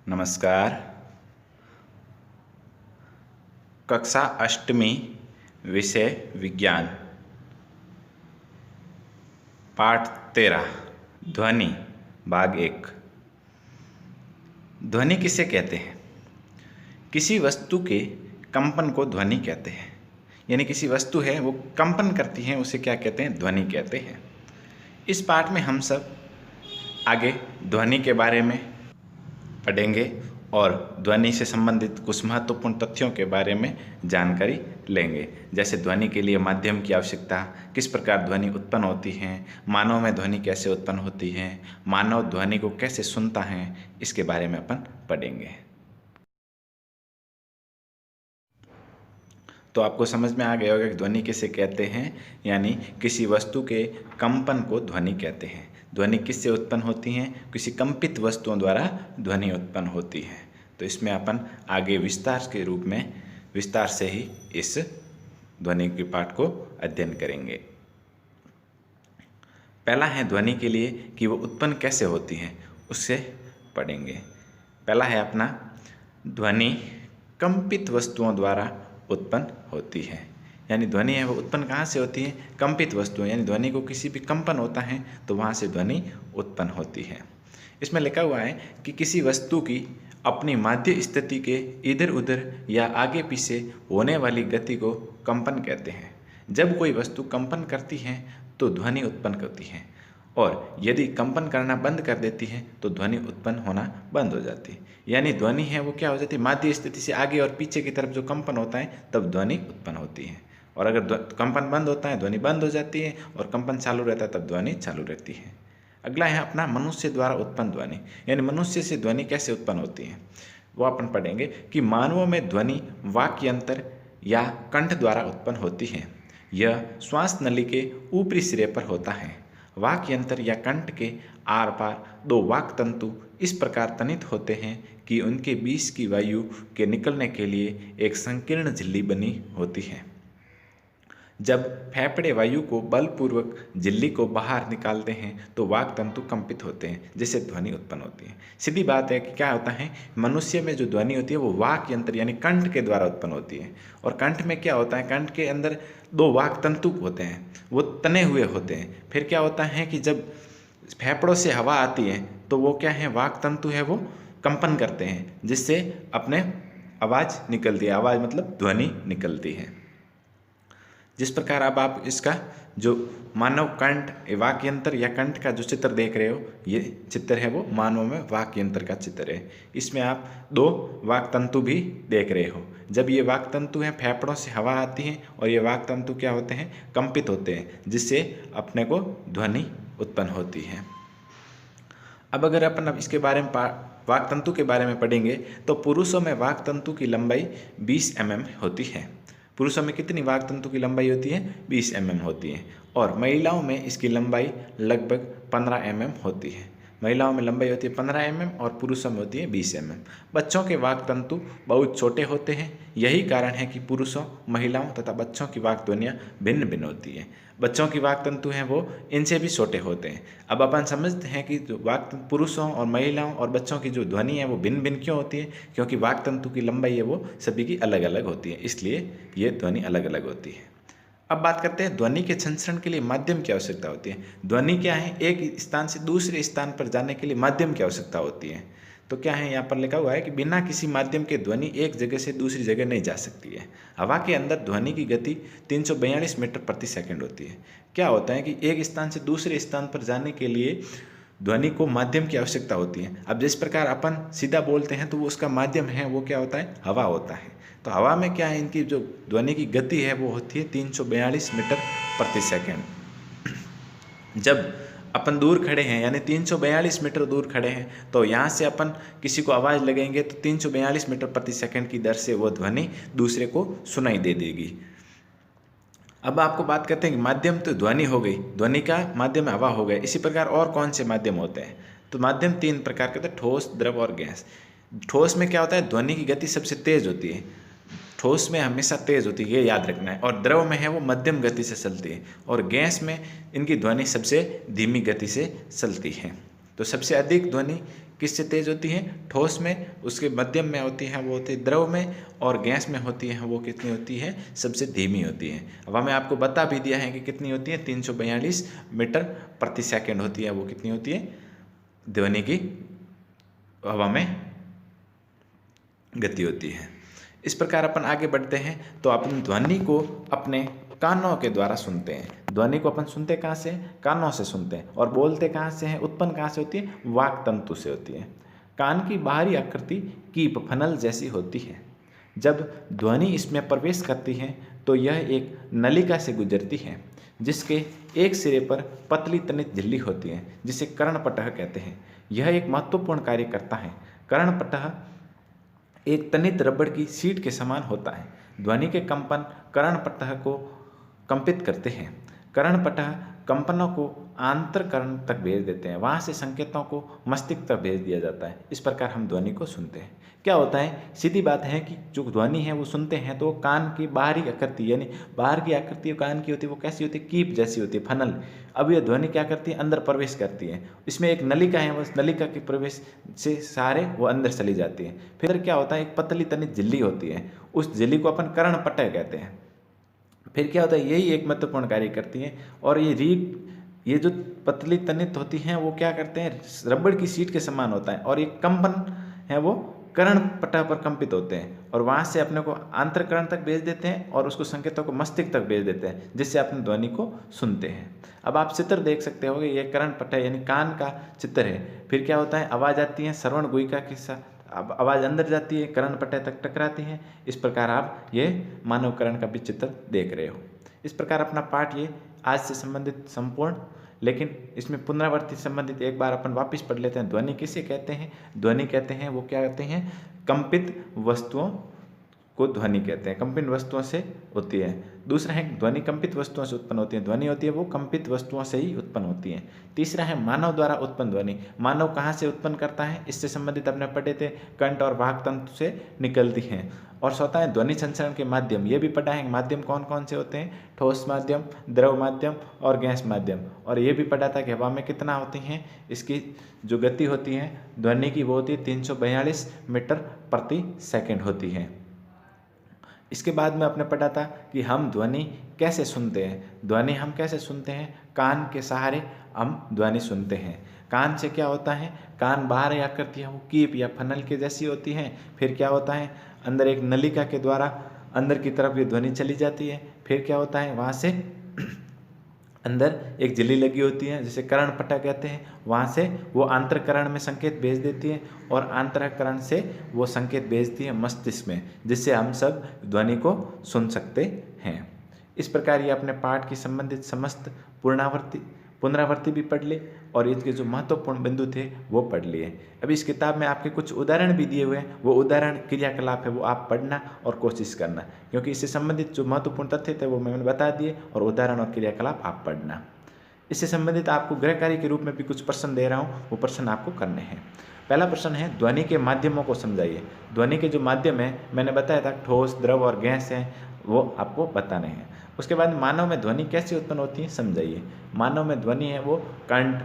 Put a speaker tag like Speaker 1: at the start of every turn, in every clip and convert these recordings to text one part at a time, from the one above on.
Speaker 1: नमस्कार। कक्षा अष्टमी, विषय विज्ञान, पाठ 13, ध्वनि, भाग 1। ध्वनि किसे कहते हैं? किसी वस्तु के कंपन को ध्वनि कहते हैं। यानी किसी वस्तु है वो कंपन करती है, उसे क्या कहते हैं? ध्वनि कहते हैं। इस पाठ में हम सब आगे ध्वनि के बारे में पढ़ेंगे और ध्वनि से संबंधित कुछ महत्वपूर्ण तथ्यों के बारे में जानकारी लेंगे, जैसे ध्वनि के लिए माध्यम की आवश्यकता, किस प्रकार ध्वनि उत्पन्न होती है, मानव में ध्वनि कैसे उत्पन्न होती है, मानव ध्वनि को कैसे सुनता है, इसके बारे में अपन पढ़ेंगे। तो आपको समझ में आ गया होगा कि ध्वनि किसे कहते हैं। यानी किसी वस्तु के कंपन को ध्वनि कहते हैं। ध्वनि किससे उत्पन्न होती हैं? किसी कंपित वस्तुओं द्वारा ध्वनि उत्पन्न होती है। तो इसमें अपन आगे विस्तार से ही इस ध्वनि के पाठ को अध्ययन करेंगे। पहला है ध्वनि के लिए कि वो उत्पन्न कैसे होती हैं, उससे पढ़ेंगे। पहला है अपना, ध्वनि कंपित वस्तुओं द्वारा उत्पन्न होती है। यानी ध्वनि है वो उत्पन्न कहाँ से होती है? कंपित वस्तुओं, यानी ध्वनि को किसी भी कंपन होता है तो वहाँ से ध्वनि उत्पन्न होती है। इसमें लिखा हुआ है कि किसी वस्तु की अपनी माध्य स्थिति के इधर उधर या आगे पीछे होने वाली गति को कंपन कहते हैं। जब कोई वस्तु कंपन करती है तो ध्वनि उत्पन्न करती है, और यदि कंपन करना बंद कर देती है तो ध्वनि उत्पन्न होना बंद हो जाती है। यानी ध्वनि है वो क्या हो जाती है? माध्य स्थिति से आगे और पीछे की तरफ जो कंपन होता है तब ध्वनि उत्पन्न होती है, और अगर कंपन बंद होता है ध्वनि बंद हो जाती है, और कंपन चालू रहता है तब ध्वनि चालू रहती है। अगला है अपना, मनुष्य द्वारा उत्पन्न ध्वनि। यानी मनुष्य से ध्वनि कैसे उत्पन्न होती है वो अपन पढ़ेंगे कि मानवों में ध्वनि वाक्यंतर या कंठ द्वारा उत्पन्न होती है। यह श्वास नली के ऊपरी सिरे पर होता है। वाक्यंतर या कंठ के आर पार दो वाक तंतु इस प्रकार तनित होते हैं कि उनके बीच की वायु के निकलने के लिए एक संकीर्ण झिल्ली बनी होती है। जब फेफड़े वायु को बलपूर्वक झिल्ली को बाहर निकालते हैं तो वाक तंतु कंपित होते हैं, जिससे ध्वनि उत्पन्न होती है। सीधी बात है कि क्या होता है, मनुष्य में जो ध्वनि होती है वो वाक यंत्र यानी कंठ के द्वारा उत्पन्न होती है। और कंठ में क्या होता है? कंठ के अंदर दो वाक तंतु होते हैं, वो तने हुए होते हैं। फिर क्या होता है कि जब फेफड़ों से हवा आती है तो वो क्या है, वाक तंतु है वो कंपन करते हैं, जिससे अपने आवाज़ निकलती है। आवाज़ मतलब ध्वनि निकलती है। जिस प्रकार अब आप इसका जो मानव कंठ वाक्यंतर या कंठ का जो चित्र देख रहे हो, ये चित्र है वो मानव में वाक्यंतर का चित्र है। इसमें आप दो वाक तंतु भी देख रहे हो। जब ये वाक तंतु हैं, फेफड़ों से हवा आती है और ये वाक तंतु क्या होते हैं? कंपित होते हैं, जिससे अपने को ध्वनि उत्पन्न होती है। अब अगर अपन इसके बारे में वाक तंतु के बारे में पढ़ेंगे तो पुरुषों में वाक तंतु की लंबाई 20 mm होती है। पुरुषों में कितनी वाक तंतु की लंबाई होती है? 20 mm होती है। और महिलाओं में इसकी लंबाई लगभग 15 mm होती है। महिलाओं में लंबाई होती है 15 mm और पुरुषों में होती है 20 mm। बच्चों के वाक तंतु बहुत छोटे होते हैं। यही कारण है कि पुरुषों, महिलाओं तथा बच्चों की वाक ध्वनियाँ भिन्न भिन्न होती है। बच्चों की वाक तंतु हैं वो इनसे भी छोटे होते हैं। अब अपन समझते हैं कि जो पुरुषों और महिलाओं और बच्चों की जो ध्वनि है वो भिन्न भिन्न क्यों होती है? क्योंकि वाक तंतु की लंबाई है वो सभी की अलग अलग होती है, इसलिए ये ध्वनि अलग अलग होती है। अब बात करते हैं ध्वनि के संचरण के लिए माध्यम की आवश्यकता होती है। ध्वनि क्या है? एक स्थान से दूसरे स्थान पर जाने के लिए माध्यम की आवश्यकता होती है। तो क्या है, यहाँ पर लिखा हुआ है कि बिना किसी माध्यम के ध्वनि एक जगह से दूसरी जगह नहीं जा सकती है। हवा के अंदर ध्वनि की गति 342 मीटर प्रति सेकंड होती है। क्या होता है कि एक स्थान से दूसरे स्थान पर जाने के लिए ध्वनि को माध्यम की आवश्यकता होती है। अब जिस प्रकार अपन सीधा बोलते हैं तो वो उसका माध्यम है वो क्या होता है? हवा होता है। तो हवा में क्या है, इनकी जो ध्वनि की गति है वो होती है 342 मीटर प्रति सेकंड। जब अपन दूर खड़े हैं, यानी 342 मीटर दूर खड़े हैं, तो यहाँ से अपन किसी को आवाज़ लगेंगे तो 342 मीटर प्रति सेकंड की दर से वो ध्वनि दूसरे को सुनाई दे देगी। अब आपको बात करते हैं कि माध्यम तो ध्वनि हो गई, ध्वनि का माध्यम हवा हो गया। इसी प्रकार और कौन से माध्यम होते हैं? तो माध्यम 3 प्रकार के होते हैं, ठोस, द्रव और गैस। ठोस में क्या होता है? ध्वनि की गति सबसे तेज होती है। ठोस में हमेशा तेज होती है, ये याद रखना है। और द्रव में है वो मध्यम गति से चलती है, और गैस में इनकी ध्वनि सबसे धीमी गति से चलती है। तो सबसे अधिक ध्वनि किससे तेज होती है? ठोस में, उसके मध्यम में होती है वो होती है द्रव में, और गैस में होती है वो कितनी होती है? सबसे धीमी होती है। अब हमें आपको बता भी दिया है कि कितनी होती है, 342 मीटर प्रति सेकंड होती है। वो कितनी होती है ध्वनि की हवा में गति होती है। इस प्रकार अपन आगे बढ़ते हैं तो अपन ध्वनि को अपने कानों के द्वारा सुनते हैं। ध्वनि को अपन सुनते कहाँ से? कानों से सुनते हैं। और बोलते कहाँ से हैं? उत्पन्न कहाँ से होती है? वाक तंतु से होती है। कान की बाहरी आकृति कीप फनल जैसी होती है। जब ध्वनि इसमें प्रवेश करती है तो यह एक नलिका से गुजरती है जिसके एक सिरे पर पतली तनित झिल्ली होती है जिसे कर्णपटह कहते हैं। यह एक महत्वपूर्ण कार्य करता है। कर्णपटह एक तनित रबड़ की सीट के समान होता है। ध्वनि के कंपन कर्णपटह को कंपित करते हैं। कर्णपटह कंपनों को आंतरकर्ण तक भेज देते हैं। वहाँ से संकेतों को मस्तिष्क तक भेज दिया जाता है। इस प्रकार हम ध्वनि को सुनते हैं। क्या होता है? सीधी बात है कि जो ध्वनि है वो सुनते हैं तो कान की बाहरी आकृति, यानी बाहर की आकृति कान की होती है, वो कैसी होती है? कीप जैसी होती है, फनल। अब ये ध्वनि क्या करती है? अंदर प्रवेश करती है। इसमें एक नलिका है, उस नलिका के प्रवेश से सारे वो अंदर चली जाती है। फिर क्या होता है? एक पतली तनित झिल्ली होती है, उस झिल्ली को अपन कर्णपटह कहते हैं। फिर क्या होता है? यही एक महत्वपूर्ण कार्य करती है। और ये जो पतली तनित होती हैं वो क्या करते हैं? रबड़ की सीट के समान होता है, और ये कंपन है वो कर्णपटह पर कंपित होते हैं और वहाँ से अपने को आंतरकर्ण तक भेज देते हैं और उसको संकेतों को मस्तिष्क तक भेज देते हैं, जिससे अपने ध्वनि को सुनते हैं। अब आप चित्र देख सकते हो, ये कर्णपटह यानी कान का चित्र है। फिर क्या होता है? आवाज़ आती है श्रवण गुहिका के साथ, अब आवाज़ अंदर जाती है, कर्णपटह तक टकराती है। इस प्रकार आप ये मानव कर्ण का भी चित्र देख रहे हो। इस प्रकार अपना पाठ ये आज से संबंधित संपूर्ण, लेकिन इसमें पुनरावृत्ति संबंधित एक बार अपन वापस पढ़ लेते हैं। ध्वनि किसे कहते हैं? ध्वनि कहते हैं वो क्या कहते हैं? कंपित वस्तुओं को ध्वनि कहते हैं। कंपित वस्तुओं से होती है। दूसरा है ध्वनि कंपित वस्तुओं से उत्पन्न होती है। ध्वनि होती है वो कंपित वस्तुओं से ही उत्पन्न होती है। तीसरा है मानव द्वारा उत्पन्न ध्वनि। मानव कहाँ से उत्पन्न करता है? इससे संबंधित अपने पढ़े थे, कंठ और वाक तंतु से निकलती हैं। और चौथा है ध्वनि संचरण के माध्यम। ये भी पढ़ा है, माध्यम कौन कौन से होते हैं? ठोस माध्यम, द्रव माध्यम और गैस माध्यम। और ये भी पढ़ा था कि हवा में कितना होती हैं, इसकी जो गति होती है ध्वनि की वो होती है 342 मीटर प्रति सेकंड होती है। इसके बाद में आपने पढ़ा था कि हम ध्वनि कैसे सुनते हैं। ध्वनि हम कैसे सुनते हैं? कान के सहारे हम ध्वनि सुनते हैं। कान से क्या होता है? कान बाहर आकृति है वो कीप या फनल के जैसी होती है। फिर क्या होता है? अंदर एक नलिका के द्वारा अंदर की तरफ ये ध्वनि चली जाती है। फिर क्या होता है? वहाँ से अंदर एक झिल्ली लगी होती है जिसे कर्णपटह कहते हैं। वहाँ से वो आंतरकर्ण में संकेत भेज देती है और आंतरकर्ण से वो संकेत भेजती है मस्तिष्क में, जिससे हम सब ध्वनि को सुन सकते हैं। इस प्रकार ये अपने पाठ की संबंधित समस्त पुनरावृत्ति भी पढ़ ले और इसके जो महत्वपूर्ण बिंदु थे वो पढ़ लिए। अभी इस किताब में आपके कुछ उदाहरण भी दिए हुए हैं, वो उदाहरण क्रियाकलाप है वो आप पढ़ना और कोशिश करना, क्योंकि इससे संबंधित जो महत्वपूर्ण तथ्य थे वो मैंने बता दिए और उदाहरण और क्रियाकलाप आप पढ़ना। इससे संबंधित आपको गृह कार्य के रूप में भी कुछ प्रश्न दे रहा हूँ, वो प्रश्न आपको करने हैं। पहला प्रश्न है ध्वनि के माध्यमों को समझाइए। ध्वनि के जो माध्यम है मैंने बताया था ठोस, द्रव और गैस हैं, वो आपको बताने हैं। उसके बाद मानव में ध्वनि कैसे उत्पन्न होती है समझाइए। मानव में ध्वनि है वो कंठ,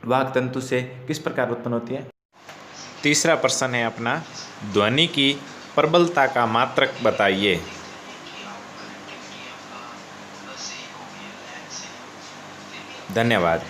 Speaker 1: वाक तंतु से किस प्रकार उत्पन्न होती है। तीसरा प्रश्न है अपना ध्वनि की प्रबलता का मात्रक बताइए। धन्यवाद।